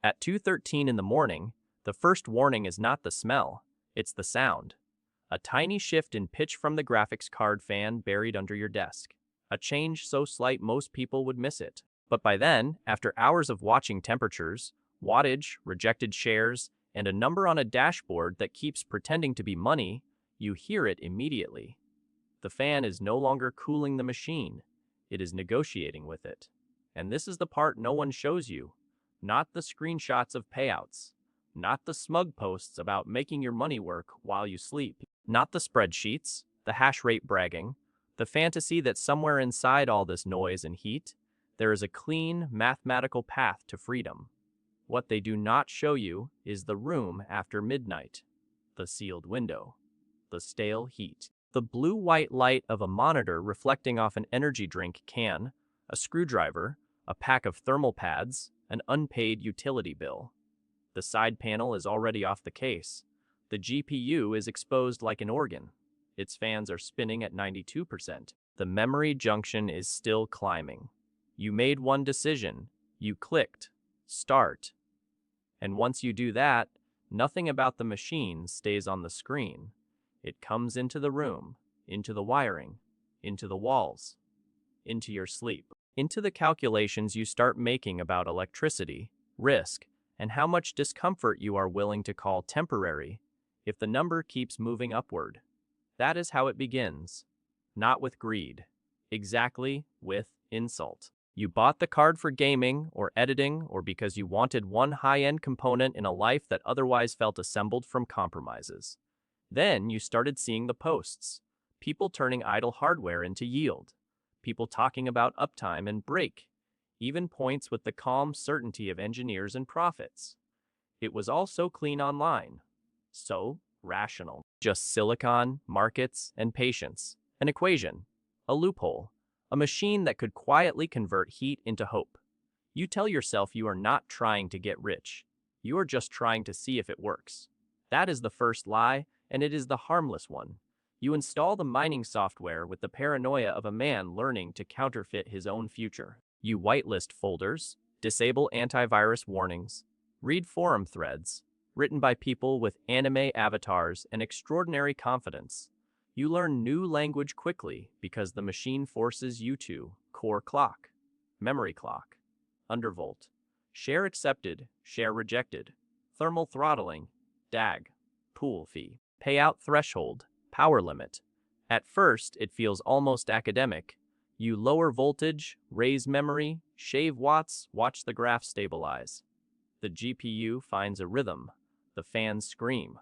At 2:13 in the morning, the first warning is not the smell, it's the sound. A tiny shift in pitch from the graphics card fan buried under your desk. A change so slight most people would miss it. But by then, after hours of watching temperatures, wattage, rejected shares, and a number on a dashboard that keeps pretending to be money, you hear it immediately. The fan is no longer cooling the machine, it is negotiating with it. And this is the part no one shows you. Not the screenshots of payouts. Not the smug posts about making your money work while you sleep. Not the spreadsheets, the hash rate bragging, the fantasy that somewhere inside all this noise and heat, there is a clean, mathematical path to freedom. What they do not show you is the room after midnight, the sealed window, the stale heat, the blue-white light of a monitor reflecting off an energy drink can, a screwdriver, a pack of thermal pads, an unpaid utility bill. The side panel is already off the case. The GPU is exposed like an organ. Its fans are spinning at 92%. The memory junction is still climbing. You made one decision. You clicked start. And once you do that, nothing about the machine stays on the screen. It comes into the room, into the wiring, into the walls, into your sleep, into the calculations you start making about electricity, risk, and how much discomfort you are willing to call temporary if the number keeps moving upward. That is how it begins. Not with greed. Exactly with insult. You bought the card for gaming or editing or because you wanted one high-end component in a life that otherwise felt assembled from compromises. Then you started seeing the posts. People turning idle hardware into yield. People talking about uptime and break. Even points with the calm certainty of engineers and profits. It was all so clean online. So rational. Just silicon, markets, and patience. An equation. A loophole. A machine that could quietly convert heat into hope. You tell yourself you are not trying to get rich. You are just trying to see if it works. That is the first lie, and it is the harmless one. You install the mining software with the paranoia of a man learning to counterfeit his own future. You whitelist folders, disable antivirus warnings, read forum threads, written by people with anime avatars and extraordinary confidence. You learn new language quickly because the machine forces you to. Core clock, memory clock, undervolt, share accepted, share rejected, thermal throttling, DAG, pool fee, payout threshold, power limit. At first, it feels almost academic. You lower voltage, raise memory, shave watts, watch the graph stabilize. The GPU finds a rhythm. The fans scream.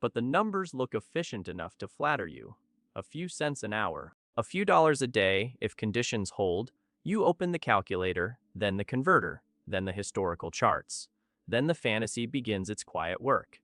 But the numbers look efficient enough to flatter you. A few cents an hour, a few dollars a day if conditions hold. You open the calculator, then the converter, then the historical charts. Then the fantasy begins its quiet work.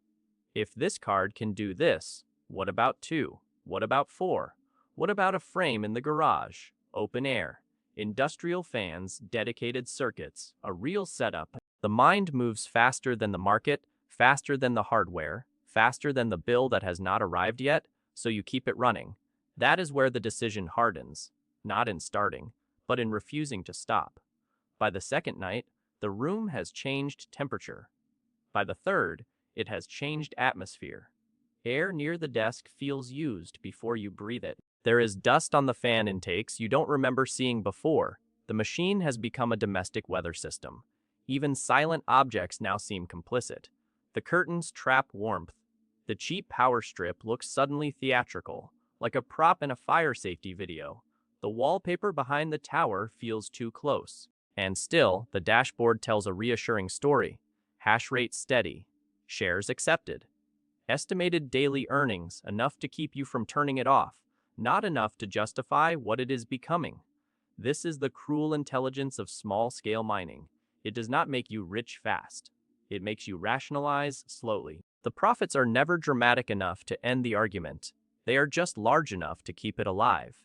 If this card can do this, what about 2? What about 4? What about a frame in the garage? Open air, industrial fans, dedicated circuits, a real setup. The mind moves faster than the market, faster than the hardware, faster than the bill that has not arrived yet, so you keep it running. That is where the decision hardens, not in starting, but in refusing to stop. By the second night, the room has changed temperature. By the third, it has changed atmosphere. Air near the desk feels used before you breathe it. There is dust on the fan intakes you don't remember seeing before. The machine has become a domestic weather system. Even silent objects now seem complicit. The curtains trap warmth. The cheap power strip looks suddenly theatrical, like a prop in a fire safety video. The wallpaper behind the tower feels too close. And still, the dashboard tells a reassuring story. Hash rate steady. Shares accepted. Estimated daily earnings enough to keep you from turning it off, not enough to justify what it is becoming. This is the cruel intelligence of small-scale mining. It does not make you rich fast. It makes you rationalize slowly. The profits are never dramatic enough to end the argument. They are just large enough to keep it alive.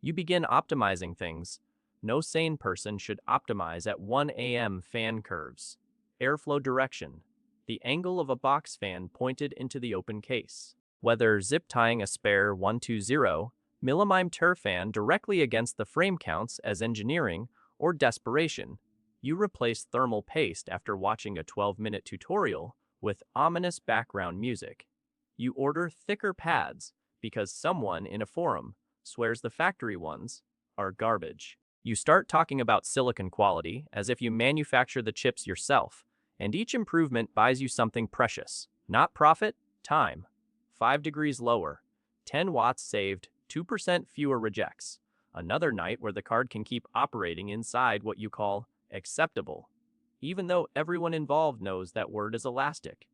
You begin optimizing things. No sane person should optimize at 1 a.m. fan curves. Airflow direction. The angle of a box fan pointed into the open case. Whether zip tying a spare 120 millimime turbofan directly against the frame counts as engineering or desperation. You replace thermal paste after watching a 12-minute tutorial with ominous background music. You order thicker pads because someone in a forum swears the factory ones are garbage. You start talking about silicon quality as if you manufacture the chips yourself, and each improvement buys you something precious. Not profit, time. 5 degrees lower, 10 watts saved, 2% fewer rejects. Another night where the card can keep operating inside what you call acceptable, even though everyone involved knows that word is elastic.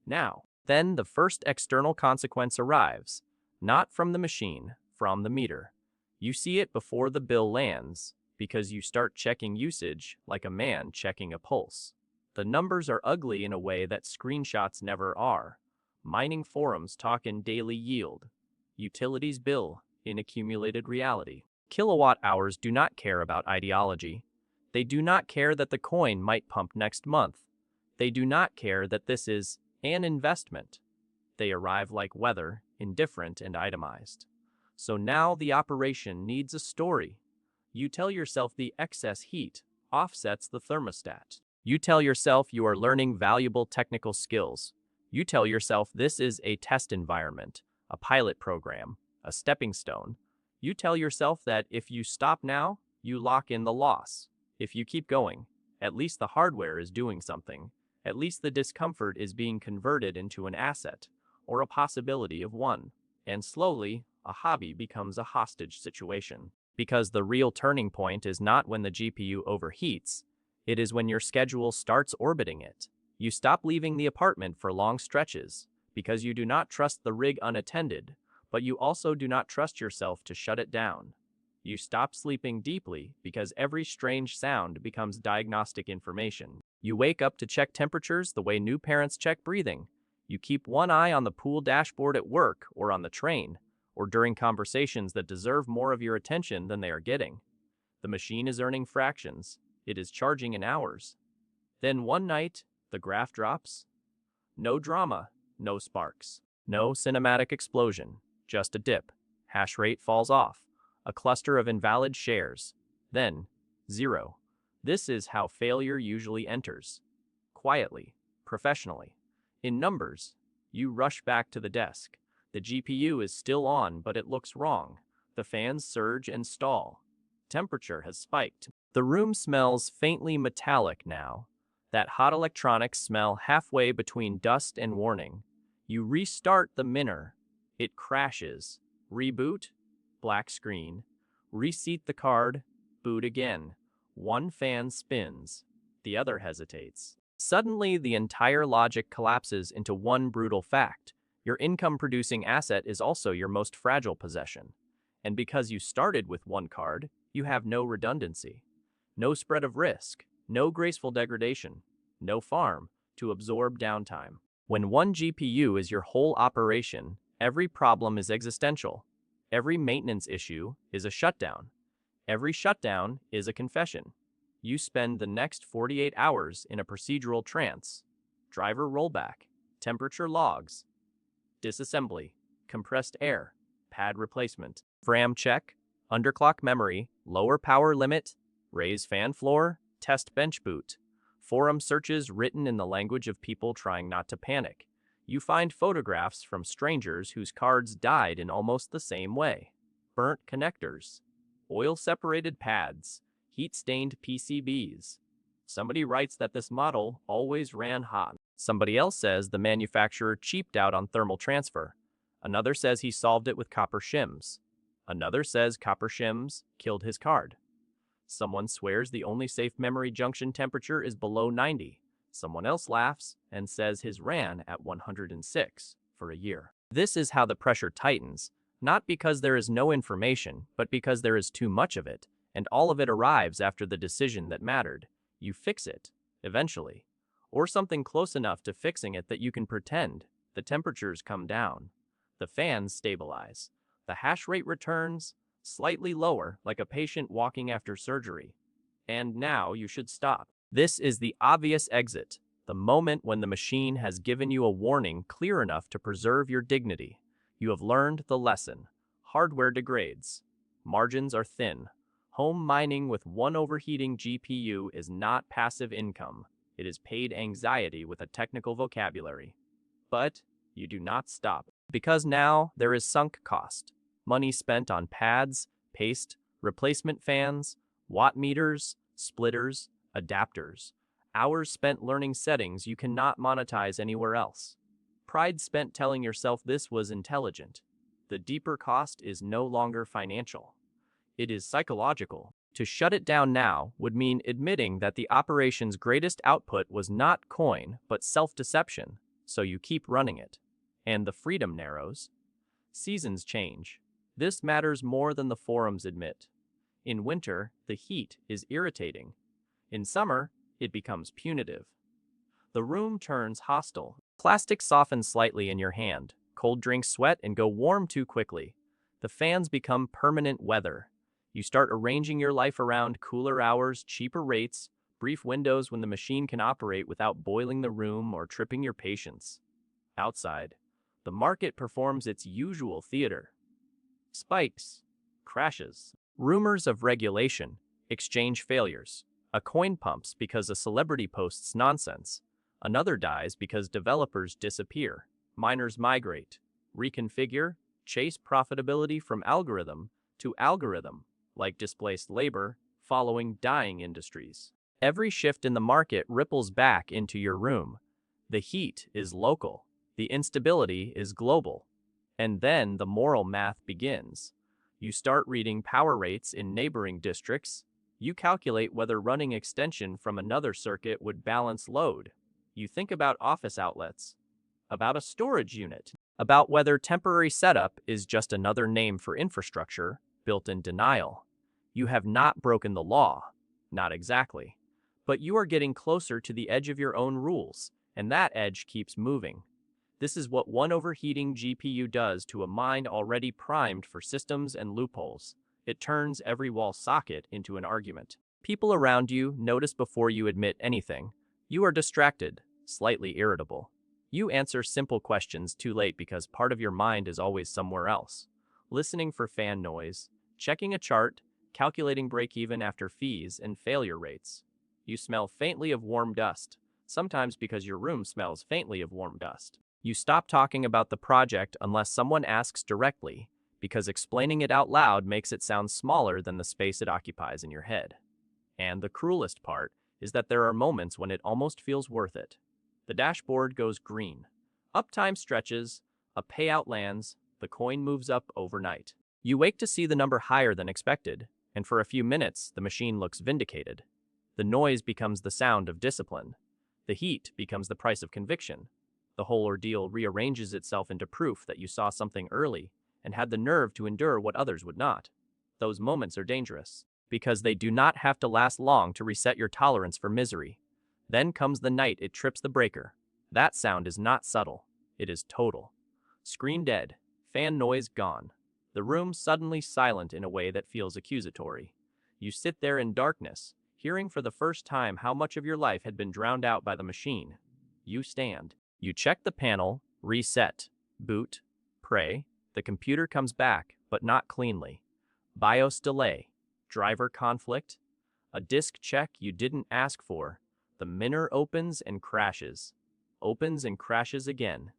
Now, then the first external consequence arrives, not from the machine, from the meter. You see it before the bill lands, because you start checking usage like a man checking a pulse. The numbers are ugly in a way that screenshots never are. Mining forums talk in daily yield. Utilities bill in accumulated reality. Kilowatt hours do not care about ideology. They do not care that the coin might pump next month. They do not care that this is an investment. They arrive like weather, indifferent and itemized. So now the operation needs a story. You tell yourself the excess heat offsets the thermostat. You tell yourself you are learning valuable technical skills. You tell yourself this is a test environment, a pilot program, a stepping stone. You tell yourself that if you stop now, you lock in the loss. If you keep going, at least the hardware is doing something. At least the discomfort is being converted into an asset, or a possibility of one. And slowly, a hobby becomes a hostage situation. Because the real turning point is not when the GPU overheats, it is when your schedule starts orbiting it. You stop leaving the apartment for long stretches, because you do not trust the rig unattended, but you also do not trust yourself to shut it down. You stop sleeping deeply because every strange sound becomes diagnostic information. You wake up to check temperatures the way new parents check breathing. You keep one eye on the pool dashboard at work or on the train, or during conversations that deserve more of your attention than they are getting. The machine is earning fractions. It is charging in hours. Then one night, the graph drops. No drama, no sparks, no cinematic explosion, just a dip. Hash rate falls off. A cluster of invalid shares. Then, zero. This is how failure usually enters. Quietly, professionally. In numbers, you rush back to the desk. The GPU is still on, but it looks wrong. The fans surge and stall. Temperature has spiked. The room smells faintly metallic now. That hot electronics smell halfway between dust and warning. You restart the miner. It crashes. Reboot. Black screen. Reseat the card. Boot again. One fan spins. The other hesitates. Suddenly, the entire logic collapses into one brutal fact. Your income-producing asset is also your most fragile possession. And because you started with one card, you have no redundancy. No spread of risk. No graceful degradation. No farm to absorb downtime. When one GPU is your whole operation, every problem is existential. Every maintenance issue is a shutdown. Every shutdown is a confession. You spend the next 48 hours in a procedural trance. Driver rollback, temperature logs, disassembly, compressed air, pad replacement, RAM check, underclock memory, lower power limit, raise fan floor, test bench boot. Forum searches written in the language of people trying not to panic. You find photographs from strangers whose cards died in almost the same way. Burnt connectors, oil-separated pads, heat-stained PCBs. Somebody writes that this model always ran hot. Somebody else says the manufacturer cheaped out on thermal transfer. Another says he solved it with copper shims. Another says copper shims killed his card. Someone swears the only safe memory junction temperature is below 90. Someone else laughs and says his ran at 106 for a year. This is how the pressure tightens, not because there is no information, but because there is too much of it, and all of it arrives after the decision that mattered. You fix it, eventually. Or something close enough to fixing it that you can pretend. The temperatures come down. The fans stabilize. The hash rate returns, slightly lower, like a patient walking after surgery. And now you should stop. This is the obvious exit, the moment when the machine has given you a warning clear enough to preserve your dignity. You have learned the lesson. Hardware degrades. Margins are thin. Home mining with one overheating GPU is not passive income. It is paid anxiety with a technical vocabulary. But you do not stop, because now there is sunk cost. Money spent on pads, paste, replacement fans, watt meters, splitters, adapters. Hours spent learning settings you cannot monetize anywhere else. Pride spent telling yourself this was intelligent. The deeper cost is no longer financial. It is psychological. To shut it down now would mean admitting that the operation's greatest output was not coin, but self-deception, so you keep running it. And the freedom narrows. Seasons change. This matters more than the forums admit. In winter, the heat is irritating. In summer, it becomes punitive. The room turns hostile. Plastic softens slightly in your hand. Cold drinks sweat and go warm too quickly. The fans become permanent weather. You start arranging your life around cooler hours, cheaper rates, brief windows when the machine can operate without boiling the room or tripping your patience. Outside, the market performs its usual theater. Spikes, crashes, rumors of regulation, exchange failures. A coin pumps because a celebrity posts nonsense. Another dies because developers disappear. Miners migrate, reconfigure, chase profitability from algorithm to algorithm, like displaced labor, following dying industries. Every shift in the market ripples back into your room. The heat is local. The instability is global. And then the moral math begins. You start reading power rates in neighboring districts. You calculate whether running extension from another circuit would balance load. You think about office outlets, about a storage unit, about whether temporary setup is just another name for infrastructure, built-in denial. You have not broken the law, not exactly, but you are getting closer to the edge of your own rules, and that edge keeps moving. This is what one overheating GPU does to a mind already primed for systems and loopholes. It turns every wall socket into an argument. People around you notice before you admit anything. You are distracted, slightly irritable. You answer simple questions too late because part of your mind is always somewhere else. Listening for fan noise, checking a chart, calculating break-even after fees and failure rates. You smell faintly of warm dust, sometimes because your room smells faintly of warm dust. You stop talking about the project unless someone asks directly, because explaining it out loud makes it sound smaller than the space it occupies in your head. And the cruelest part is that there are moments when it almost feels worth it. The dashboard goes green. Uptime stretches, a payout lands, the coin moves up overnight. You wake to see the number higher than expected, and for a few minutes, the machine looks vindicated. The noise becomes the sound of discipline. The heat becomes the price of conviction. The whole ordeal rearranges itself into proof that you saw something early and had the nerve to endure what others would not. Those moments are dangerous, because they do not have to last long to reset your tolerance for misery. Then comes the night it trips the breaker. That sound is not subtle. It is total. Screen dead. Fan noise gone. The room suddenly silent in a way that feels accusatory. You sit there in darkness, hearing for the first time how much of your life had been drowned out by the machine. You stand. You check the panel, reset, boot, pray. The computer comes back, but not cleanly. BIOS delay, driver conflict, a disk check you didn't ask for. The minner opens and crashes again.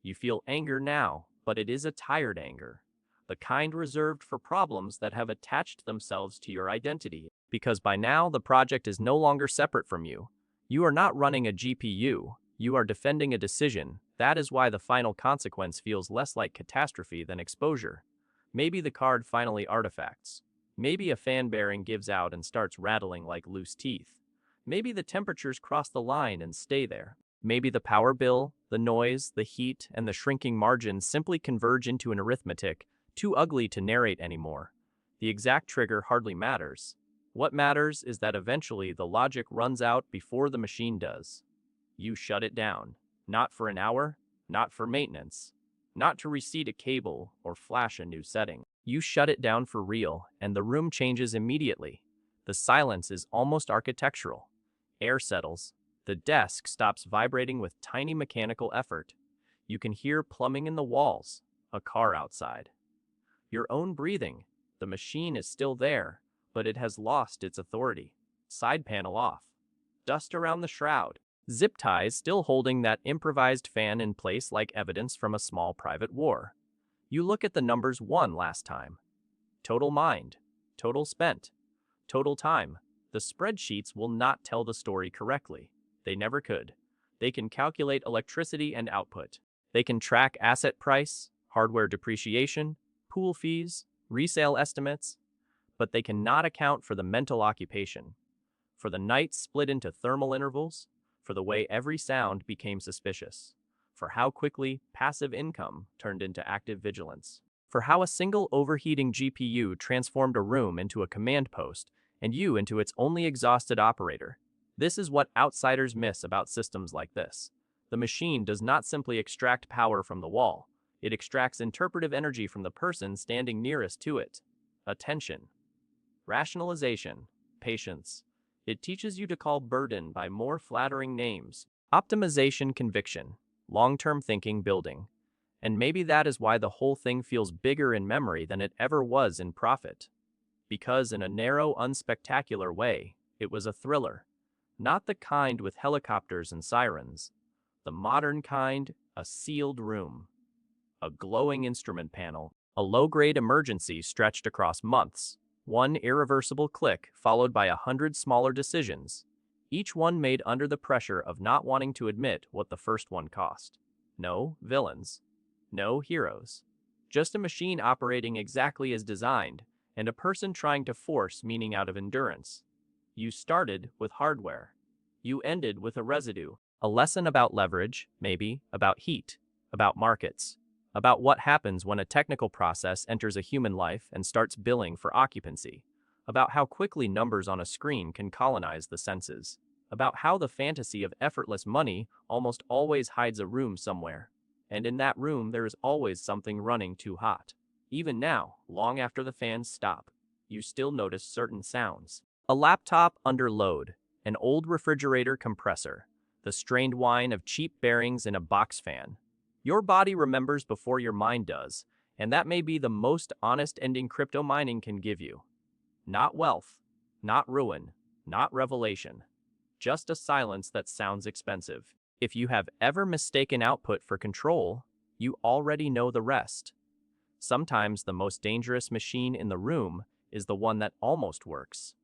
You feel anger now, but it is a tired anger. The kind reserved for problems that have attached themselves to your identity. Because by now, the project is no longer separate from you. You are not running a GPU. You are defending a decision. That is why the final consequence feels less like catastrophe than exposure. Maybe the card finally artifacts. Maybe a fan bearing gives out and starts rattling like loose teeth. Maybe the temperatures cross the line and stay there. Maybe the power bill, the noise, the heat, and the shrinking margins simply converge into an arithmetic too ugly to narrate anymore. The exact trigger hardly matters. What matters is that eventually the logic runs out before the machine does. You shut it down. Not for an hour, not for maintenance, not to reseat a cable or flash a new setting. You shut it down for real, and the room changes immediately. The silence is almost architectural. Air settles. The desk stops vibrating with tiny mechanical effort. You can hear plumbing in the walls, a car outside. Your own breathing. The machine is still there, but it has lost its authority. Side panel off. Dust around the shroud. Zip ties still holding that improvised fan in place like evidence from a small private war. You look at the numbers won last time. Total mined. Total spent. Total time. The spreadsheets will not tell the story correctly. They never could. They can calculate electricity and output. They can track asset price, hardware depreciation, pool fees, resale estimates, but they cannot account for the mental occupation, for the nights split into thermal intervals, for the way every sound became suspicious, for how quickly passive income turned into active vigilance, for how a single overheating GPU transformed a room into a command post and you into its only exhausted operator. This is what outsiders miss about systems like this. The machine does not simply extract power from the wall. It extracts interpretive energy from the person standing nearest to it. Attention. Rationalization. Patience. It teaches you to call burden by more flattering names. Optimization, conviction. Long-term thinking, building. And maybe that is why the whole thing feels bigger in memory than it ever was in profit. Because in a narrow, unspectacular way, it was a thriller. Not the kind with helicopters and sirens. The modern kind, a sealed room. A glowing instrument panel. A low-grade emergency stretched across months. One irreversible click followed by 100 smaller decisions, each one made under the pressure of not wanting to admit what the first one cost. No villains. No heroes. Just a machine operating exactly as designed, and a person trying to force meaning out of endurance. You started with hardware. You ended with a residue. A lesson about leverage, maybe, about heat, about markets, about what happens when a technical process enters a human life and starts billing for occupancy, about how quickly numbers on a screen can colonize the senses, about how the fantasy of effortless money almost always hides a room somewhere, and in that room there is always something running too hot. Even now, long after the fans stop, you still notice certain sounds. A laptop under load, an old refrigerator compressor, the strained whine of cheap bearings in a box fan. Your body remembers before your mind does, and that may be the most honest ending crypto mining can give you. Not wealth, not ruin, not revelation. Just a silence that sounds expensive. If you have ever mistaken output for control, you already know the rest. Sometimes the most dangerous machine in the room is the one that almost works.